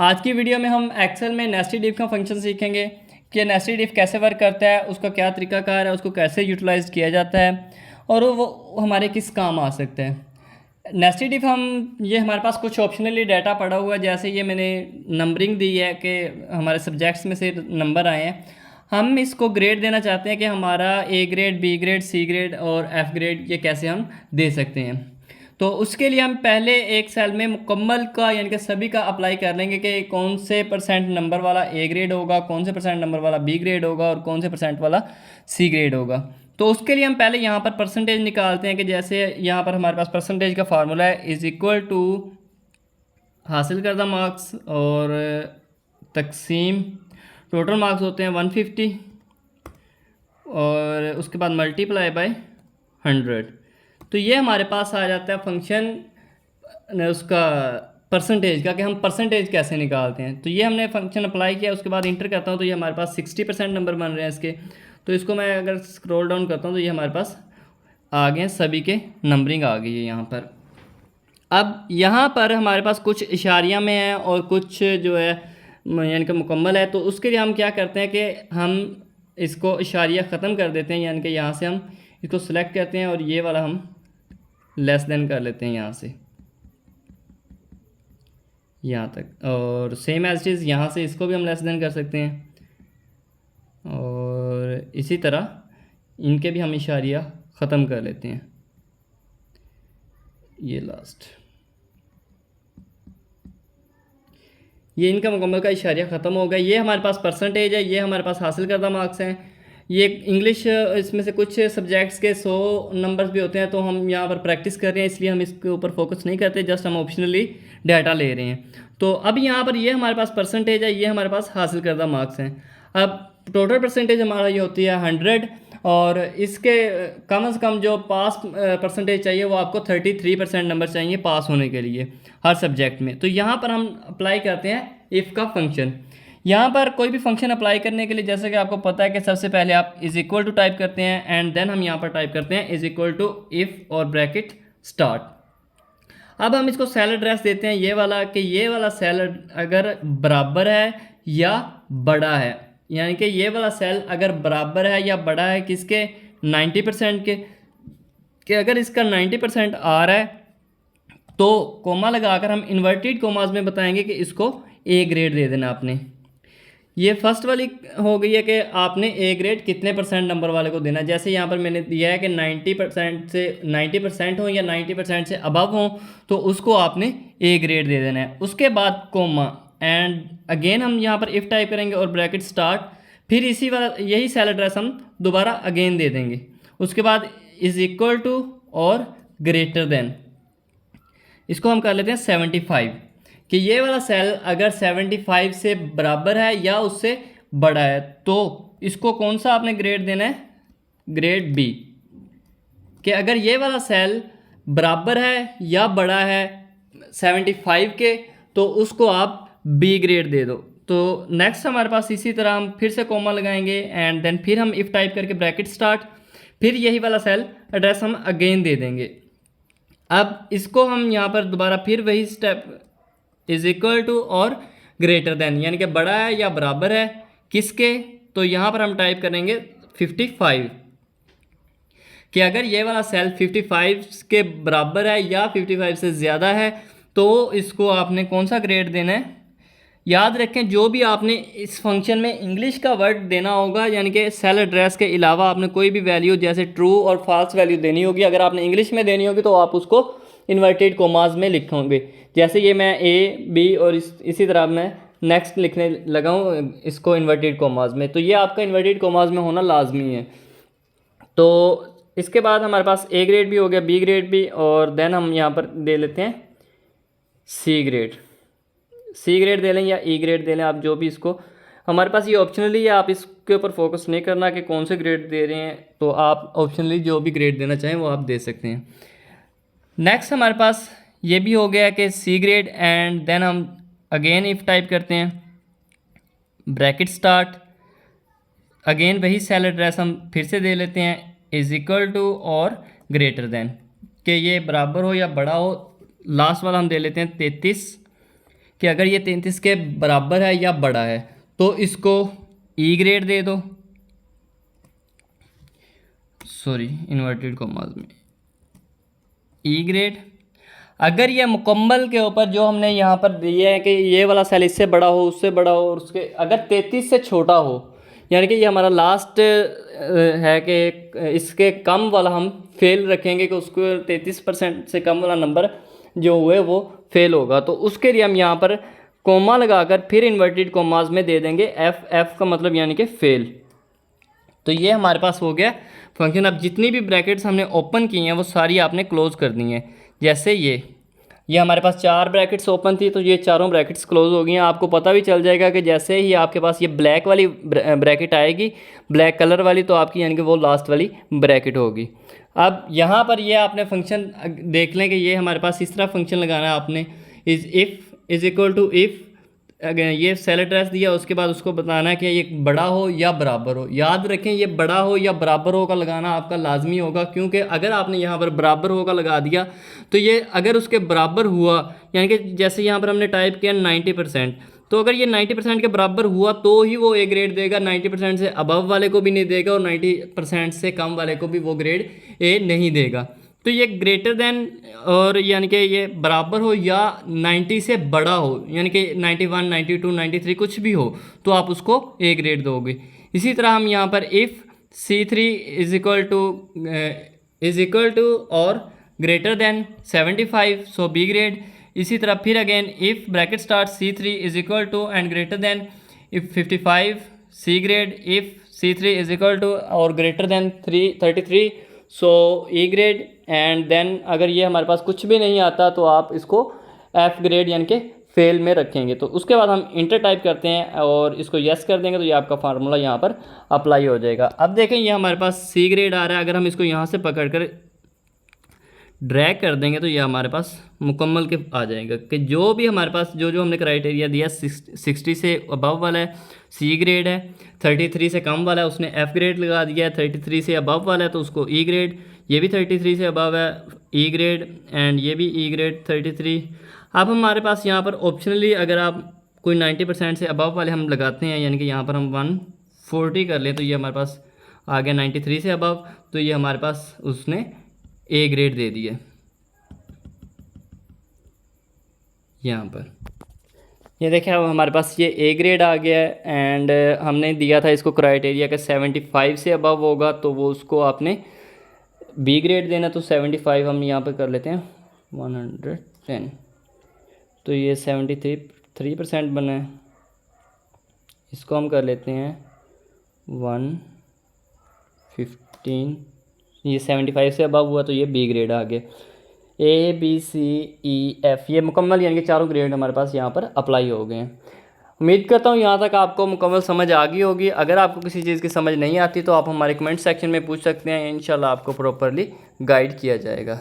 आज की वीडियो में हम एक्सेल में नेस्टेड इफ का फंक्शन सीखेंगे कि नेस्टेड इफ कैसे वर्क करता है, उसका क्या तरीकाकार है, उसको कैसे यूटिलाइज किया जाता है और वो हमारे किस काम आ सकता है। नेस्टेड इफ ये हमारे पास कुछ ऑप्शनली डाटा पड़ा हुआ है, जैसे ये मैंने नंबरिंग दी है कि हमारे सब्जेक्ट्स में से नंबर आए हैं। हम इसको ग्रेड देना चाहते हैं कि हमारा A grade, B grade, C grade और एफ़ ग्रेड ये कैसे हम दे सकते हैं। तो उसके लिए हम पहले एक सेल में मुकम्मल का यानी कि सभी का अप्लाई कर लेंगे कि कौन से परसेंट नंबर वाला ए ग्रेड होगा, कौन से परसेंट नंबर वाला बी ग्रेड होगा और कौन से परसेंट वाला सी ग्रेड होगा। तो उसके लिए हम पहले यहाँ पर परसेंटेज निकालते हैं कि जैसे यहाँ पर हमारे पास परसेंटेज का फार्मूला है इज़ इक्वल टू हासिल करदा मार्क्स और तकसीम टोटल मार्क्स होते हैं 150 और उसके बाद मल्टीप्लाई बाय 100। तो ये हमारे पास आ जाता है फंक्शन उसका परसेंटेज का कि हम परसेंटेज कैसे निकालते हैं। तो ये हमने फंक्शन अप्लाई किया, उसके बाद इंटर करता हूँ तो ये हमारे पास 60% नंबर बन रहे हैं इसके। तो इसको मैं अगर स्क्रॉल डाउन करता हूँ तो ये हमारे पास आ गए, सभी के नंबरिंग आ गई है यहाँ पर। अब यहाँ पर हमारे पास कुछ इशारिया में है और कुछ जो है यानी कि मुकम्मल है। तो उसके लिए हम क्या करते हैं कि हम इसको इशारिया ख़त्म कर देते हैं, यानी कि यहाँ से हम इसको सिलेक्ट करते हैं और ये वाला हम लेस देन कर लेते हैं यहाँ से यहाँ तक, और सेम एज इज़ यहाँ से इसको भी हम लेस देन कर सकते हैं और इसी तरह इनके भी हम इशारिया ख़त्म कर लेते हैं। ये लास्ट ये इनका मुकम्मल का इशारिया ख़त्म हो गया। ये हमारे पास परसेंटेज है, ये हमारे पास हासिल करदा मार्क्स हैं। ये इंग्लिश इसमें से कुछ सब्जेक्ट्स के 100 नंबर्स भी होते हैं, तो हम यहाँ पर प्रैक्टिस कर रहे हैं इसलिए हम इसके ऊपर फोकस नहीं करते, जस्ट हम ऑप्शनली डाटा ले रहे हैं। तो अब यहाँ पर ये हमारे पास परसेंटेज है, ये हमारे पास हासिल करदा मार्क्स हैं। अब टोटल परसेंटेज हमारा ये होती है 100 और इसके कम से कम जो पास परसेंटेज चाहिए वो आपको 33% नंबर चाहिए पास होने के लिए हर सब्जेक्ट में। तो यहाँ पर हम अप्लाई करते हैं इफ़ का फंक्शन। यहाँ पर कोई भी फंक्शन अप्लाई करने के लिए जैसे कि आपको पता है कि सबसे पहले आप इज़ इक्वल टू टाइप करते हैं एंड देन हम यहाँ पर टाइप करते हैं इज़ इक्वल टू इफ़ और ब्रैकेट स्टार्ट। अब हम इसको सेल एड्रेस देते हैं ये वाला कि ये वाला सेल अगर बराबर है या बड़ा है, यानी कि ये वाला सेल अगर बराबर है या बड़ा है किसके 90% के, कि अगर इसका 90% आ रहा है तो कोमा लगाकर हम इन्वर्टेड कोमास में बताएंगे कि इसको ए ग्रेड दे देना आपने। ये फर्स्ट वाली हो गई है कि आपने ए ग्रेड कितने परसेंट नंबर वाले को देना। जैसे यहाँ पर मैंने दिया है कि 90% से 90% हो या 90% से अबव हो तो उसको आपने ए ग्रेड दे देना है। उसके बाद कोमा एंड अगेन हम यहाँ पर इफ़ टाइप करेंगे और ब्रैकेट स्टार्ट, फिर इसी वाला यही सेल एड्रेस हम दोबारा अगेन दे देंगे। उसके बाद इज़ इक्वल टू और ग्रेटर देन, इसको हम कर लेते हैं 75 कि ये वाला सेल अगर 75 से बराबर है या उससे बड़ा है तो इसको कौन सा आपने ग्रेड देना है, ग्रेड बी। कि अगर ये वाला सेल बराबर है या बड़ा है 75 के तो उसको आप बी ग्रेड दे दो। तो नेक्स्ट हमारे पास इसी तरह हम फिर से कोमा लगाएंगे एंड देन फिर हम इफ़ टाइप करके ब्रैकेट स्टार्ट, फिर यही वाला सेल एड्रेस हम अगेन दे देंगे। अब इसको हम यहाँ पर दोबारा फिर वही स्टेप इज़ इक्वल टू और ग्रेटर देन, यानी कि बड़ा है या बराबर है किसके, तो यहाँ पर हम टाइप करेंगे 55 कि अगर ये वाला सेल 55 के बराबर है या 55 से ज़्यादा है तो इसको आपने कौन सा ग्रेड देना है। याद रखें जो भी आपने इस फंक्शन में इंग्लिश का वर्ड देना होगा, यानी कि सेल एड्रेस के अलावा आपने कोई भी वैल्यू जैसे ट्रू और फॉल्स वैल्यू देनी होगी। अगर आपने इंग्लिश में देनी होगी तो आप उसको इन्वर्टेड कोमास में लिखोगे। जैसे ये मैं ए बी और इसी तरह मैं नेक्स्ट लिखने लगा हूँ इसको इन्वर्टेड कोमास में, तो ये आपका इन्वर्टेड कोमास में होना लाजमी है। तो इसके बाद हमारे पास ए ग्रेड भी हो गया, बी ग्रेड भी, और देन हम यहाँ पर दे लेते हैं सी ग्रेड। सी ग्रेड दे लें या ई ग्रेड दे लें, आप जो भी इसको, हमारे पास ये ऑप्शनली है, आप इसके ऊपर फोकस नहीं करना कि कौन से ग्रेड दे रहे हैं, तो आप ऑप्शनली जो भी ग्रेड देना चाहें वो आप दे सकते हैं। नेक्स्ट हमारे पास ये भी हो गया कि सी ग्रेड एंड देन हम अगेन इफ़ टाइप करते हैं ब्रैकेट स्टार्ट, अगेन वही सेल एड्रेस हम फिर से दे लेते हैं इज़ इक्वल टू और ग्रेटर देन, कि ये बराबर हो या बड़ा हो। लास्ट वाला हम दे लेते हैं 33 कि अगर ये 33 के बराबर है या बड़ा है तो इसको ई ग्रेड दे दो, सॉरी इन्वर्टेड कॉमास में ई ग्रेड। अगर ये मुकम्मल के ऊपर जो हमने यहाँ पर दिया है कि ये वाला सेल इससे बड़ा हो, उससे बड़ा हो, और उसके अगर 33 से छोटा हो, यानी कि ये हमारा लास्ट है कि इसके कम वाला हम फेल रखेंगे कि उसको 33% से कम वाला नंबर जो हुए वो फेल होगा, तो उसके लिए हम यहाँ पर कोमा लगाकर फिर इन्वर्टेड कोमास में दे देंगे एफ। एफ का मतलब यानी कि फेल। तो ये हमारे पास हो गया फंक्शन। अब जितनी भी ब्रैकेट्स हमने ओपन की हैं वो सारी आपने क्लोज़ कर दी हैं। जैसे ये हमारे पास 4 ब्रैकेट्स ओपन थी तो ये चारों ब्रैकेट्स क्लोज हो गई हैं। आपको पता भी चल जाएगा कि जैसे ही आपके पास ये ब्लैक वाली ब्रैकेट आएगी, ब्लैक कलर वाली, तो आपकी यानी कि वो लास्ट वाली ब्रैकेट होगी। अब यहाँ पर ये आपने फंक्शन देख लें कि ये हमारे पास इस तरह फंक्शन लगाना है आपने, इज़ इक्वल टू इफ़, अगर ये सेल एड्रेस दिया उसके बाद उसको बताना है कि ये बड़ा हो या बराबर हो। याद रखें ये बड़ा हो या बराबर हो का लगाना आपका लाजमी होगा, क्योंकि अगर आपने यहाँ पर बराबर हो का लगा दिया तो ये अगर उसके बराबर हुआ, यानी कि जैसे यहाँ पर हमने टाइप किया 90%, तो अगर ये 90% के बराबर हुआ तो ही वो ए ग्रेड देगा, 90% से अबव वाले को भी नहीं देगा और 90% से कम वाले को भी वो ग्रेड ए नहीं देगा। तो ये ग्रेटर देन और यानी कि ये बराबर हो या 90 से बड़ा हो, यानी कि 91, 92, 93 कुछ भी हो तो आप उसको ए ग्रेड दोगे। इसी तरह हम यहाँ पर if C3 is equal to और greater than 75 so B grade. इसी तरह फिर again if bracket start C3 is equal to and greater than if 55 C grade. If C3 is equal to और greater than 33 so E grade. And then अगर ये हमारे पास कुछ भी नहीं आता तो आप इसको एफ ग्रेड यानी कि फेल में रखेंगे। तो उसके बाद हम इंटर टाइप करते हैं और इसको यस कर देंगे तो ये आपका फार्मूला यहाँ पर अप्लाई हो जाएगा। अब देखें ये हमारे पास सी ग्रेड आ रहा है, अगर हम इसको यहाँ से पकड़ कर ड्रैग कर देंगे तो ये हमारे पास मुकम्मल के आ जाएगा कि जो भी हमारे पास जो हमने क्राइटेरिया दिया 60 से अबव वाला है सी ग्रेड है, 33 से कम वाला है उसने एफ ग्रेड लगा दिया है, 33 से अबव वाला है तो उसको ई ग्रेड, ये भी 33 से अबव है ई ग्रेड, एंड ये भी ई ग्रेड 33। अब हमारे पास यहाँ पर ऑप्शनली अगर आप कोई 90% से अबव वाले हम लगाते हैं, यानी कि यहाँ पर हम 140 कर लें तो ये हमारे पास आ गया 93 से अबव, तो ये हमारे पास उसने ए ग्रेड दे दिए यहाँ पर। ये देखें अब हमारे पास ये ए ग्रेड आ गया है एंड हमने दिया था इसको क्राइटेरिया का 75 से अबव होगा तो वो उसको आपने बी ग्रेड देना, तो 75 हम यहाँ पर कर लेते हैं 110, तो ये 73% बना है, इसको हम कर लेते हैं 115, ये 75 से अबव हुआ तो ये बी ग्रेड आ गया। A B C E F ये मुकम्मल यानी कि चारों ग्रेड हमारे पास यहाँ पर अप्लाई हो गए हैं। उम्मीद करता हूँ यहाँ तक आपको मुकम्मल समझ आ गई होगी। अगर आपको किसी चीज़ की समझ नहीं आती तो आप हमारे कमेंट सेक्शन में पूछ सकते हैं, इंशाल्लाह आपको प्रॉपरली गाइड किया जाएगा।